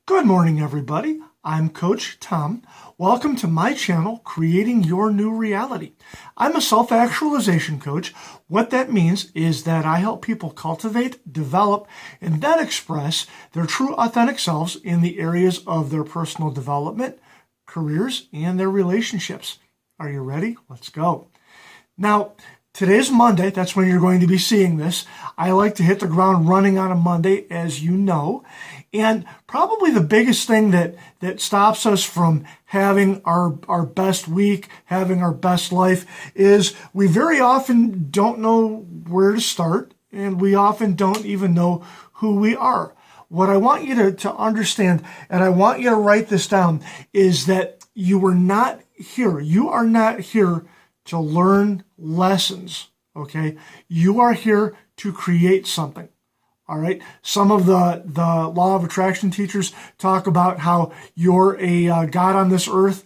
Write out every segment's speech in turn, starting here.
Good morning, everybody. I'm Coach Tom. Welcome to my channel, Creating Your New Reality. I'm a self-actualization coach. What that means is that I help people cultivate, develop, and then express their true authentic selves in the areas of their personal development, careers, and their relationships. Are you ready? Let's go. Now, today's Monday. That's when you're going to be seeing this. I like to hit the ground running on a Monday, as you know. And probably the biggest thing that stops us from having our best week, having our best life, is we very often don't know where to start, and we often don't even know who we are. What I want you to understand, and I want you to write this down, is that you are not here. You are not here to learn lessons, okay? You are here to create something, all right? Some of the law of attraction teachers talk about how you're a God on this earth,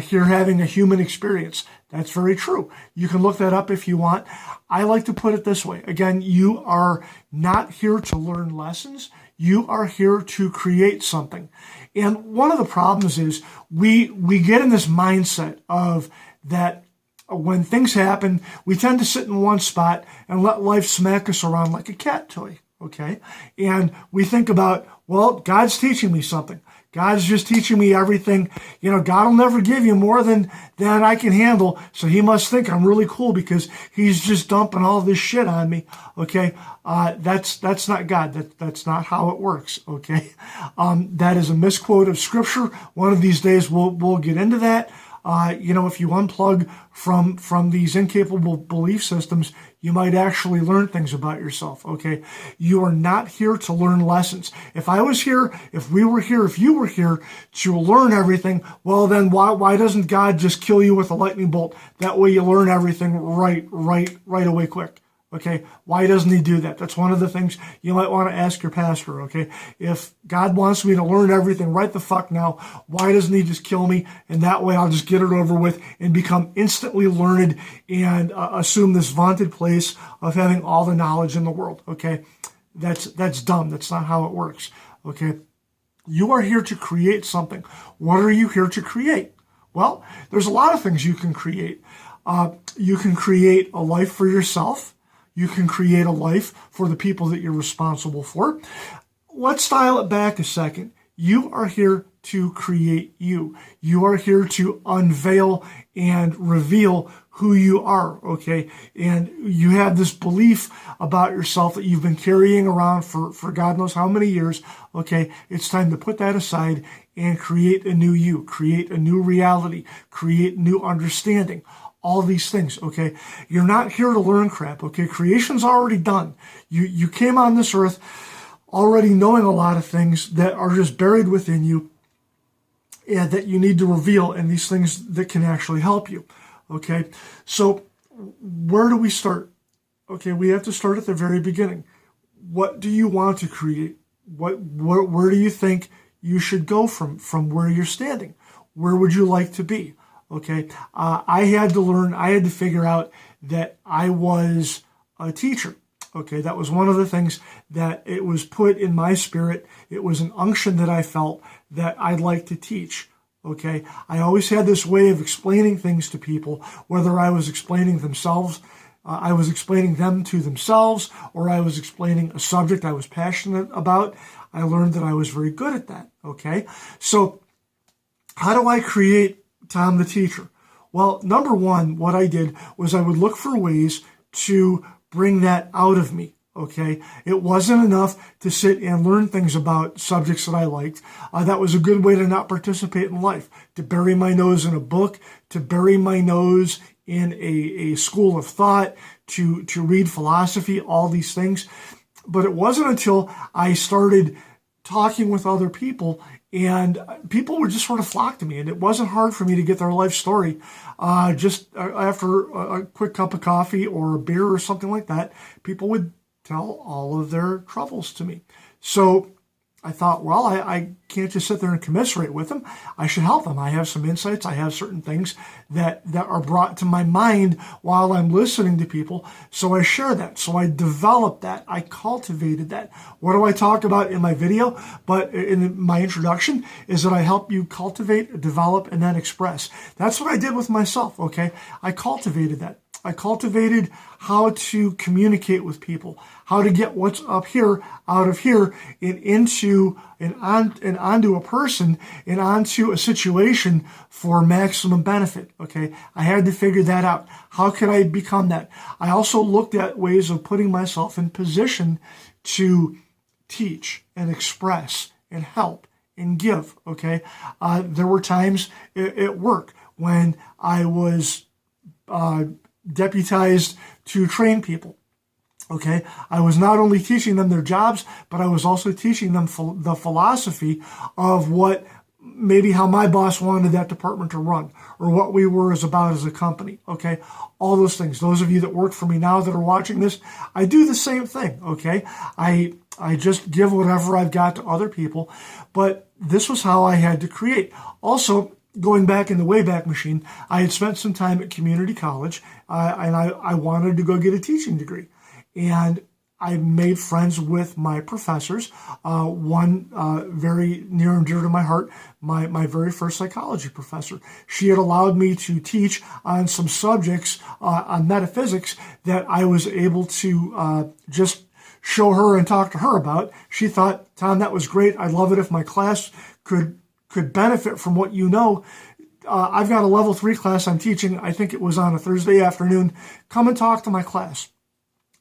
here having a human experience. That's very true. You can look that up if you want. I like to put it this way. Again, you are not here to learn lessons. You are here to create something. And one of the problems is we get in this mindset of that when things happen, we tend to sit in one spot and let life smack us around like a cat toy, okay? And we think about, well, God's teaching me something. God's just teaching me everything. You know, God will never give you more than I can handle, so he must think I'm really cool because he's just dumping all this shit on me, okay? That's not God. That's not how it works, okay? That is a misquote of Scripture. One of these days we'll get into that. If you unplug from these incapable belief systems, you might actually learn things about yourself, okay? You are not here to learn lessons. If I was here, if we were here, if you were here to learn everything, well, then why doesn't God just kill you with a lightning bolt? That way you learn everything right away quick. Okay, why doesn't he do that? That's one of the things you might want to ask your pastor, okay? If God wants me to learn everything right the fuck now, why doesn't he just kill me? And that way I'll just get it over with and become instantly learned and assume this vaunted place of having all the knowledge in the world, okay? That's dumb. That's not how it works, okay? You are here to create something. What are you here to create? Well, there's a lot of things you can create. You can create a life for yourself. You can create a life for the people that you're responsible for. Let's dial it back a second. You are here to create you. You are here to unveil and reveal who you are, okay? And you have this belief about yourself that you've been carrying around for God knows how many years, okay? It's time to put that aside and create a new you, create a new reality, create new understanding. All these things, okay? You're not here to learn crap, okay? Creation's already done. You came on this earth already knowing a lot of things that are just buried within you and that you need to reveal, and these things that can actually help you, okay? So where do we start? Okay, we have to start at the very beginning. What do you want to create? Where do you think you should go from where you're standing? Where would you like to be? Okay, I had to figure out that I was a teacher. Okay, that was one of the things that it was put in my spirit. It was an unction that I felt that I'd like to teach. Okay, I always had this way of explaining things to people, whether I was explaining them to themselves, or I was explaining a subject I was passionate about. I learned that I was very good at that. Okay, so how do I create Tom the teacher? Well, number one, what I did was I would look for ways to bring that out of me, okay? It wasn't enough to sit and learn things about subjects that I liked. That was a good way to not participate in life, to bury my nose in a book, to bury my nose in a school of thought, to read philosophy, all these things. But it wasn't until I started talking with other people and people would just sort of flock to me, and it wasn't hard for me to get their life story. Just after a quick cup of coffee or a beer or something like that, people would tell all of their troubles to me. So I thought, well, I can't just sit there and commiserate with them. I should help them. I have some insights. I have certain things that are brought to my mind while I'm listening to people. So I share that. So I developed that. I cultivated that. What do I talk about in my video? But in my introduction is that I help you cultivate, develop, and then express. That's what I did with myself, okay? I cultivated that. I cultivated how to communicate with people, how to get what's up here out of here and into and onto a person and onto a situation for maximum benefit. Okay, I had to figure that out. How could I become that? I also looked at ways of putting myself in position to teach and express and help and give. Okay, there were times at work when I was deputized to train people. Okay, I was not only teaching them their jobs, but I was also teaching them the philosophy of what maybe how my boss wanted that department to run, or what we were about as a company. Okay, all those things. Those of you that work for me now that are watching this, I do the same thing. Okay, I just give whatever I've got to other people, but this was how I had to create. Also, going back in the Wayback Machine, I had spent some time at community college, and I wanted to go get a teaching degree. And I made friends with my professors. One very near and dear to my heart, my very first psychology professor. She had allowed me to teach on some subjects on metaphysics that I was able to just show her and talk to her about. She thought, Tom, that was great. I'd love it if my class could benefit from what you know. I've got a level 3 class I'm teaching. I think it was on a Thursday afternoon. Come and talk to my class.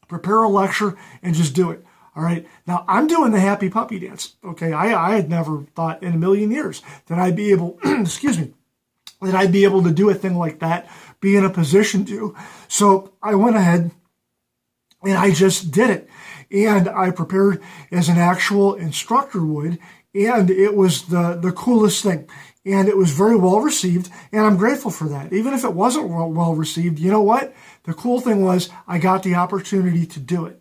Prepare a lecture and just do it. All right. Now I'm doing the happy puppy dance. Okay. I had never thought in a million years that I'd be able, excuse me, that I'd be able to do a thing like that, be in a position to. So I went ahead and I just did it. And I prepared as an actual instructor would. And it was the coolest thing. And it was very well received. And I'm grateful for that. Even if it wasn't well received, you know what? The cool thing was I got the opportunity to do it.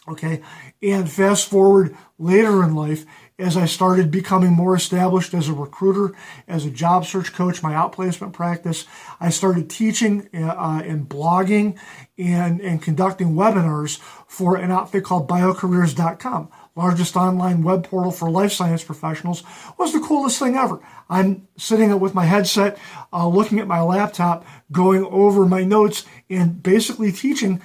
Okay. And fast forward later in life, as I started becoming more established as a recruiter, as a job search coach, my outplacement practice, I started teaching and blogging and conducting webinars for an outfit called biocareers.com. Largest online web portal for life science professionals. Was the coolest thing ever. I'm sitting with my headset, looking at my laptop, going over my notes, and basically teaching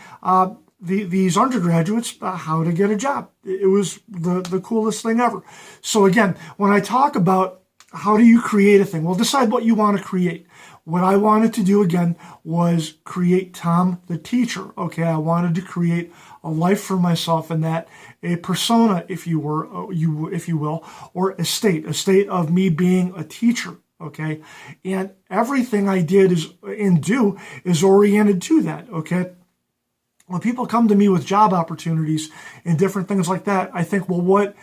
these undergraduates how to get a job. It was the coolest thing ever. So again, when I talk about how do you create a thing, well, decide what you want to create. What I wanted to do again was create Tom the teacher. Okay, I wanted to create a life for myself in that, a persona, if you will, or a state of me being a teacher. Okay, and everything I did is oriented to that. Okay. When people come to me with job opportunities and different things like that, I think, well, what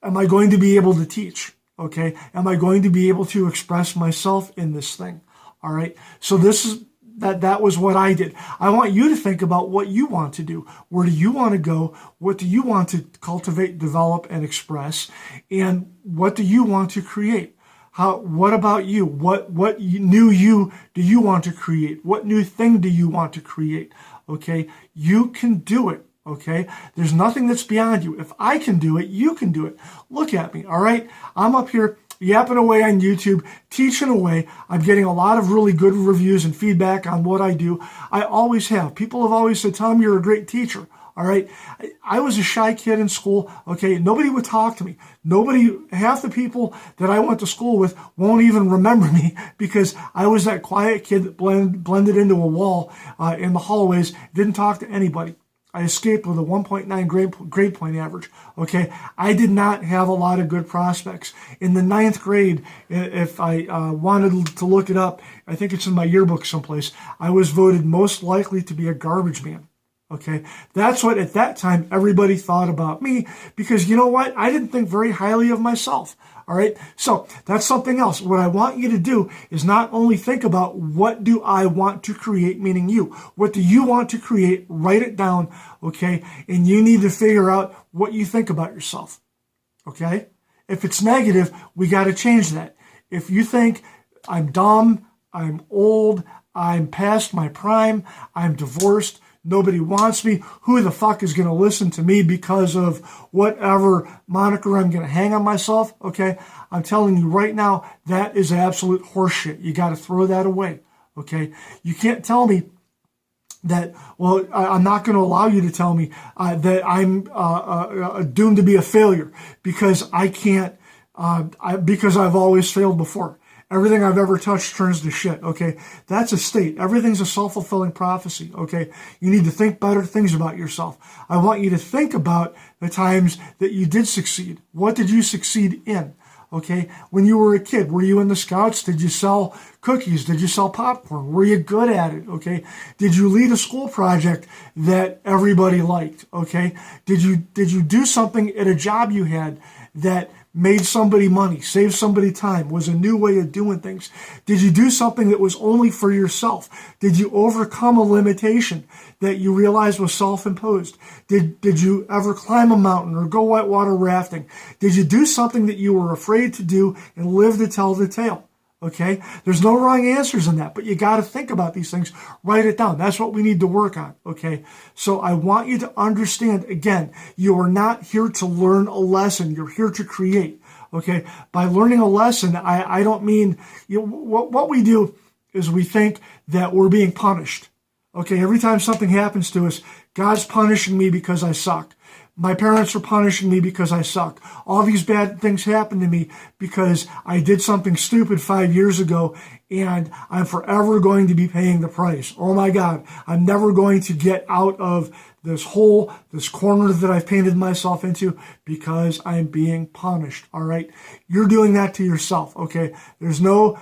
am I going to be able to teach? Okay. Am I going to be able to express myself in this thing? All right. So that was what I did. I want you to think about what you want to do. Where do you want to go? What do you want to cultivate, develop, and express? And what do you want to create? What about you? What new you do you want to create? What new thing do you want to create? Okay, you can do it. Okay, there's nothing that's beyond you. If I can do it, you can do it. Look at me. All right, I'm up here yapping away on YouTube, teaching away. I'm getting a lot of really good reviews and feedback on what I do. I always have. People have always said, Tom, you're a great teacher. All right. I was a shy kid in school. Okay. Nobody would talk to me. Half the people that I went to school with won't even remember me because I was that quiet kid that blended into a wall in the hallways, didn't talk to anybody. I escaped with a 1.9 grade point average. Okay. I did not have a lot of good prospects. In the 9th grade, if I wanted to look it up, I think it's in my yearbook someplace, I was voted most likely to be a garbage man. Okay, that's what at that time everybody thought about me because you know what? I didn't think very highly of myself. All right, so that's something else. What I want you to do is not only think about what do I want to create, meaning you. What do you want to create? Write it down, okay? And you need to figure out what you think about yourself, okay? If it's negative, we got to change that. If you think I'm dumb, I'm old, I'm past my prime, I'm divorced, nobody wants me, who the fuck is going to listen to me because of whatever moniker I'm going to hang on myself? Okay, I'm telling you right now, that is absolute horseshit. You got to throw that away. Okay, you can't tell me that, well, I'm not going to allow you to tell me that I'm doomed to be a failure because I can't, because I've always failed before. Everything I've ever touched turns to shit, okay? That's a state. Everything's a self-fulfilling prophecy, okay? You need to think better things about yourself. I want you to think about the times that you did succeed. What did you succeed in? Okay, when you were a kid, were you in the Scouts? Did you sell cookies? Did you sell popcorn? Were you good at it? Okay, did you lead a school project that everybody liked? Okay, did you do something at a job you had that made somebody money, saved somebody time, was a new way of doing things? Did you do something that was only for yourself? Did you overcome a limitation that you realized was self-imposed? Did you ever climb a mountain or go whitewater rafting? Did you do something that you were afraid to do and live to tell the tale? Okay, there's no wrong answers in that, but you got to think about these things, write it down. That's what we need to work on. Okay, so I want you to understand, again, you are not here to learn a lesson. You're here to create. Okay, by learning a lesson, I don't mean, what we do is we think that we're being punished. Okay, every time something happens to us, God's punishing me because I suck. My parents are punishing me because I suck. All these bad things happen to me because I did something stupid 5 years ago, and I'm forever going to be paying the price. Oh my God, I'm never going to get out of this hole, this corner that I've painted myself into because I'm being punished. All right, you're doing that to yourself. Okay, there's no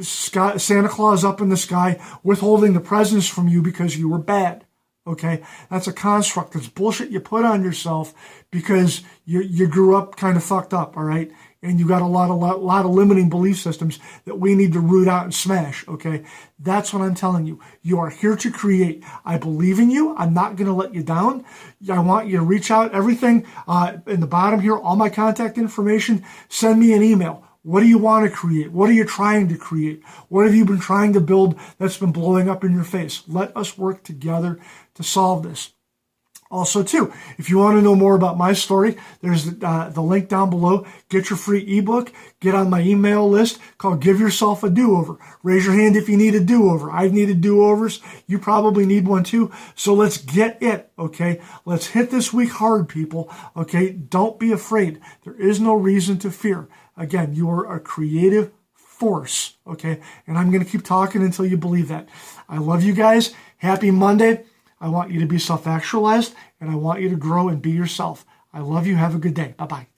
Santa Claus up in the sky withholding the presents from you because you were bad. Okay, that's a construct. That's bullshit you put on yourself because you grew up kind of fucked up, all right? And you got a lot of limiting belief systems that we need to root out and smash, okay? That's what I'm telling you. You are here to create. I believe in you. I'm not going to let you down. I want you to reach out. Everything in the bottom here, all my contact information, send me an email. What do you want to create? What are you trying to create? What have you been trying to build that's been blowing up in your face? Let us work together to solve this. Also, too, if you want to know more about my story, there's the link down below. Get your free ebook. Get on my email list called Give Yourself a Do-Over. Raise your hand if you need a do-over. I've needed do-overs. You probably need one too. So let's get it, okay? Let's hit this week hard, people, okay? Don't be afraid. There is no reason to fear. Again, you are a creative force, okay? And I'm going to keep talking until you believe that. I love you guys. Happy Monday. I want you to be self-actualized, and I want you to grow and be yourself. I love you. Have a good day. Bye-bye.